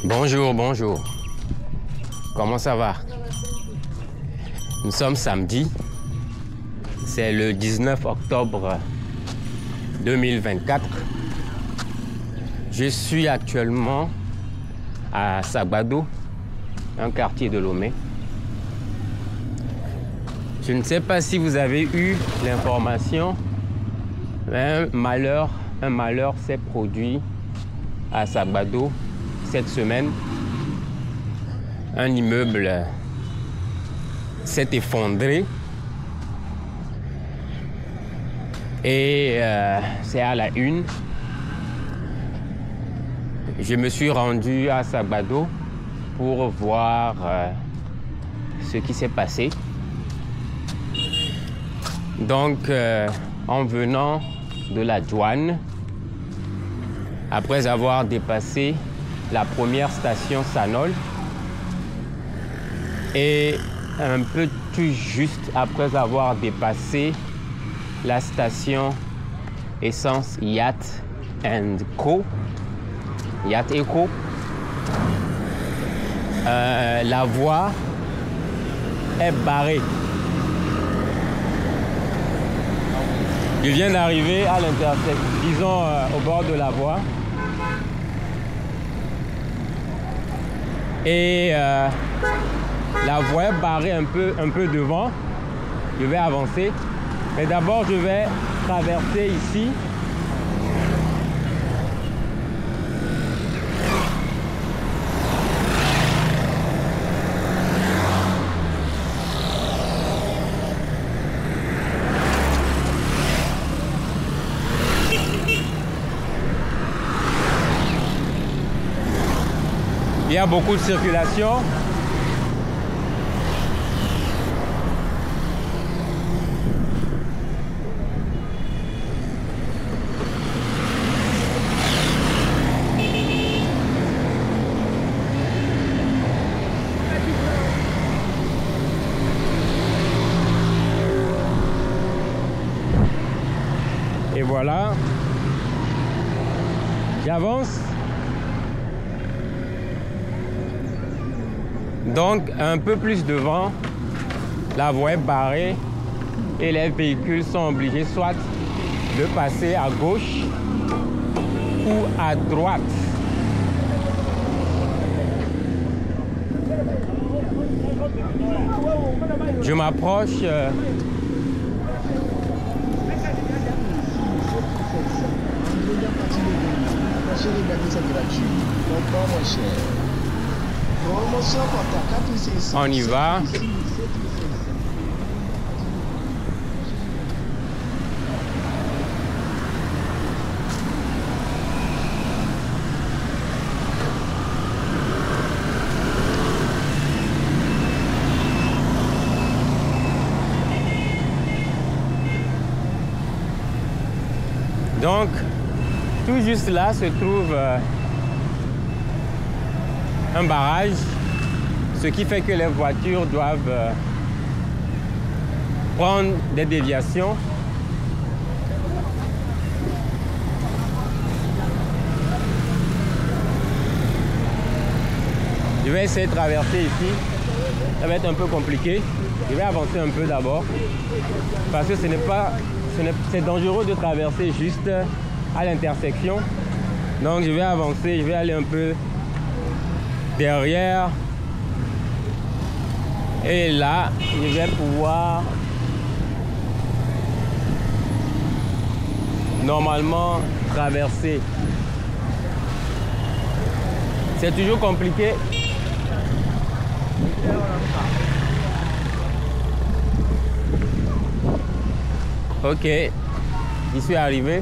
Bonjour, bonjour. Comment ça va? Nous sommes samedi. C'est le 19 octobre 2024. Je suis actuellement à Sagbado, un quartier de Lomé. Je ne sais pas si vous avez eu l'information, mais un malheur s'est produit à Sagbado cette semaine. Un immeuble s'est effondré et c'est à la une. Je me suis rendu à Sagbado pour voir ce qui s'est passé. Donc, en venant de la douane, après avoir dépassé la première station Sanol, et un peu tout juste après avoir dépassé la station essence Yacht Co, Yacht Eco, la voie est barrée. Je viens d'arriver à l'intersection, disons au bord de la voie. Et la voie est barrée un peu devant. Je vais avancer. Mais d'abord, je vais traverser ici. Il y a beaucoup de circulation. Et voilà. J'avance. Donc, un peu plus devant, la voie est barrée et les véhicules sont obligés soit de passer à gauche ou à droite. Je m'approche. On y va. Donc, tout juste là se trouve un barrage, ce qui fait que les voitures doivent prendre des déviations. Je vais essayer de traverser ici. Ça va être un peu compliqué. Je vais avancer un peu d'abord parce que c'est dangereux de traverser juste à l'intersection. Donc je vais avancer, je vais aller un peu derrière. Et là, je vais pouvoir normalement traverser. C'est toujours compliqué. Ok, j'y suis arrivé.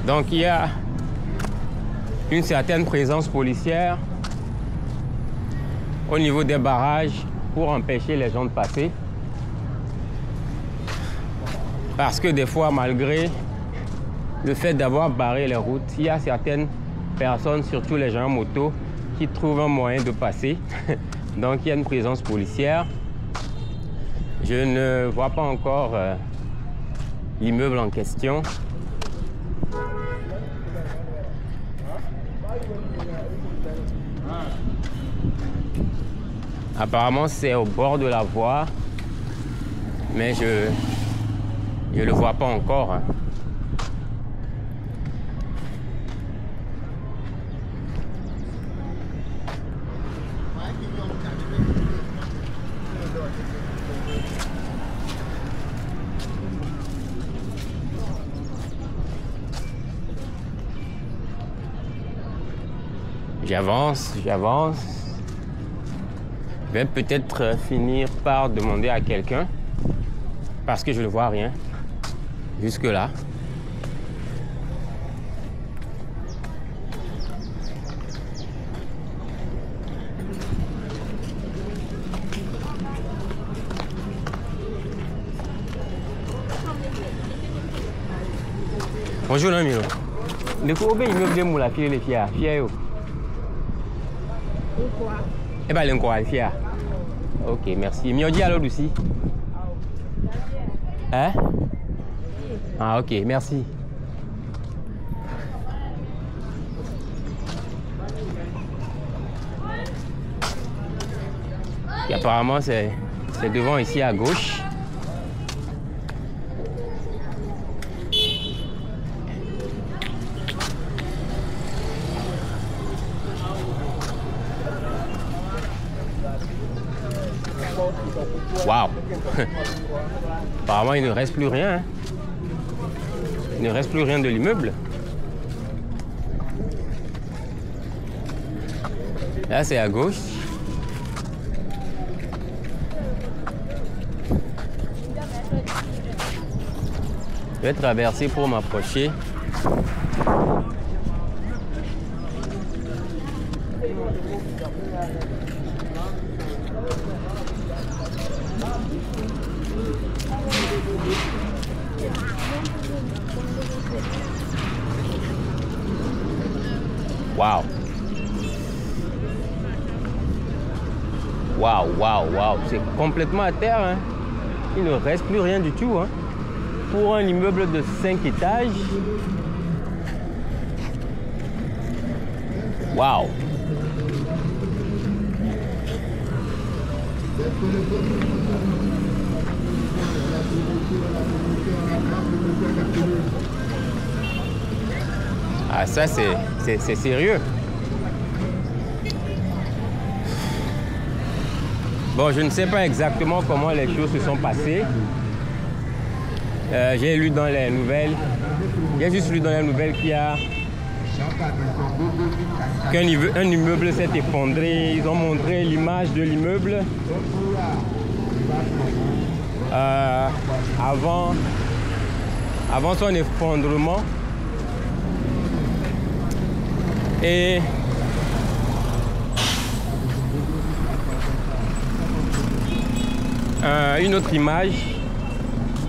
Donc il y a une certaine présence policière au niveau des barrages pour empêcher les gens de passer. Parce que des fois, malgré le fait d'avoir barré les routes, il y a certaines personnes, surtout les gens en moto, qui trouvent un moyen de passer. Donc il y a une présence policière. Je ne vois pas encore l'immeuble en question. Apparemment c'est au bord de la voie, mais je le vois pas encore. Hein. J'avance. Je vais peut-être finir par demander à quelqu'un parce que je ne vois rien jusque là. Bonjour l'ami. De quoi vous immeuble de la fille les filles. Pourquoi? Eh bien, l'encore fier. Ok, merci. Mais on dit alors aussi. Hein? Ah, ok, merci. Et apparemment, c'est devant ici à gauche. Waouh! Apparemment, il ne reste plus rien. Hein. Il ne reste plus rien de l'immeuble. Là, c'est à gauche. Je vais traverser pour m'approcher. Waouh! Waouh, waouh, waouh! C'est complètement à terre. Hein. Il ne reste plus rien du tout. Hein. Pour un immeuble de 5 étages. Waouh! Ah, ça, c'est sérieux. Bon, je ne sais pas exactement comment les choses se sont passées. J'ai lu dans les nouvelles, j'ai juste lu dans les nouvelles qu'il y a qu'un immeuble s'est effondré. Ils ont montré l'image de l'immeuble avant son effondrement. Et une autre image,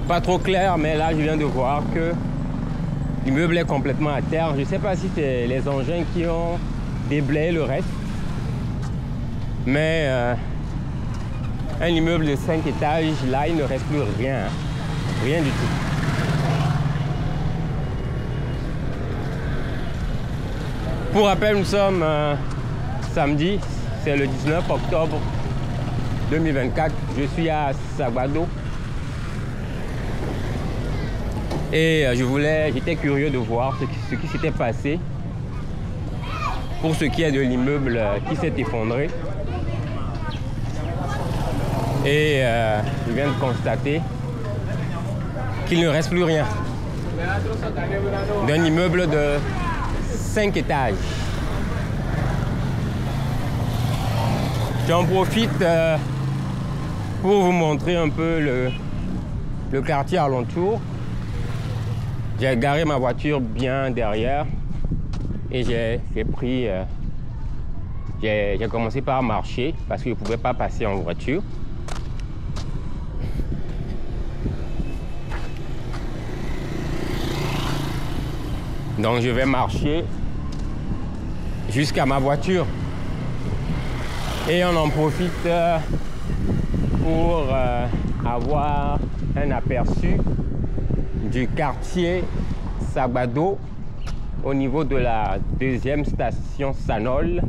pas trop claire, mais là je viens de voir que l'immeuble est complètement à terre. Je ne sais pas si c'est les engins qui ont déblayé le reste, mais un immeuble de 5 étages, là il ne reste plus rien, rien du tout. Pour rappel, nous sommes samedi, c'est le 19 octobre 2024. Je suis à Sagbado et j'étais curieux de voir ce qui s'était passé pour ce qui est de l'immeuble qui s'est effondré. Et je viens de constater qu'il ne reste plus rien d'un immeuble de 5 étages. J'en profite pour vous montrer un peu le quartier alentour. J'ai garé ma voiture bien derrière et j'ai commencé par marcher parce que je ne pouvais pas passer en voiture. Donc je vais marcher jusqu'à ma voiture. Et on en profite pour avoir un aperçu du quartier Sabado au niveau de la deuxième station Sanol.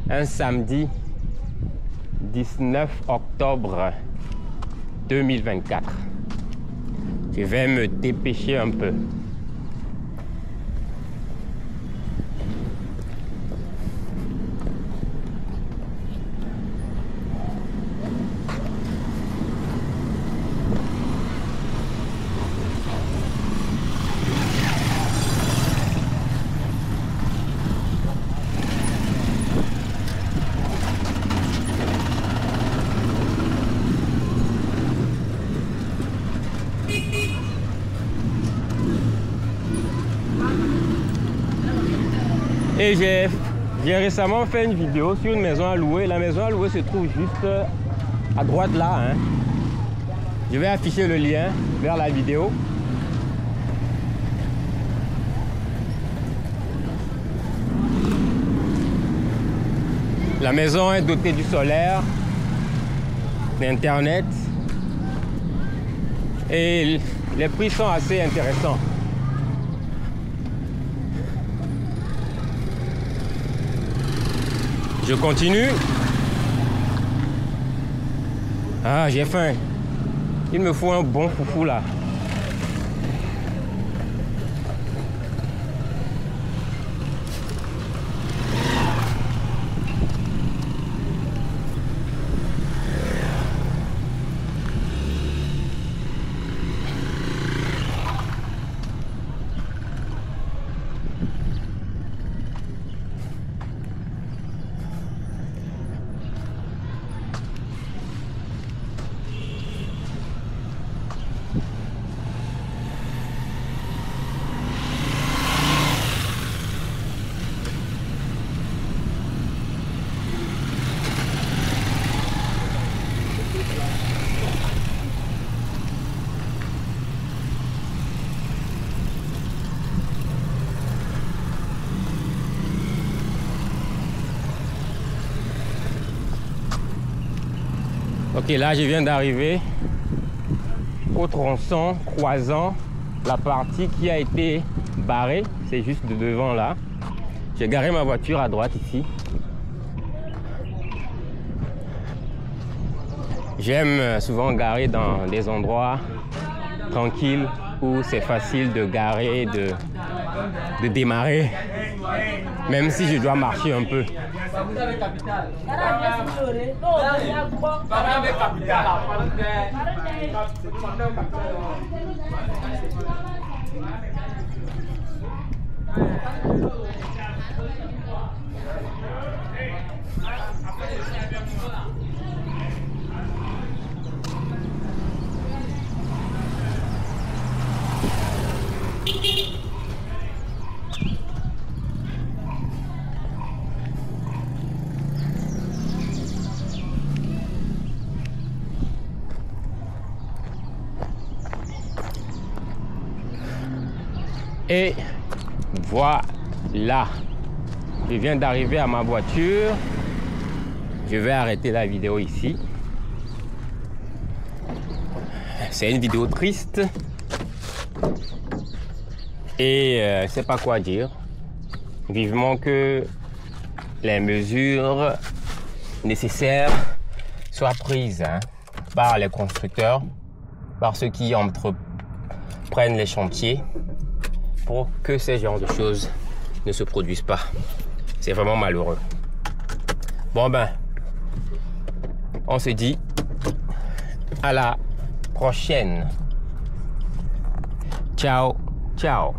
Un samedi 19 octobre 2024. Je vais me dépêcher un peu. Et j'ai récemment fait une vidéo sur une maison à louer. La maison à louer se trouve juste à droite là. Hein. Je vais afficher le lien vers la vidéo. La maison est dotée du solaire, d'Internet. Et les prix sont assez intéressants. Je continue. Ah, j'ai faim. Il me faut un bon foufou là. Ok, là je viens d'arriver au tronçon croisant la partie qui a été barrée. C'est juste de devant là. J'ai garé ma voiture à droite ici. J'aime souvent garer dans des endroits tranquilles où c'est facile de garer, de démarrer, même si je dois marcher un peu. Et voilà, je viens d'arriver à ma voiture. Je vais arrêter la vidéo ici. C'est une vidéo triste. Et je ne sais pas quoi dire. Vivement que les mesures nécessaires soient prises par les constructeurs, par ceux qui entreprennent les chantiers, pour que ces genres de choses ne se produisent pas. C'est vraiment malheureux. Bon ben, on se dit à la prochaine. Ciao, ciao.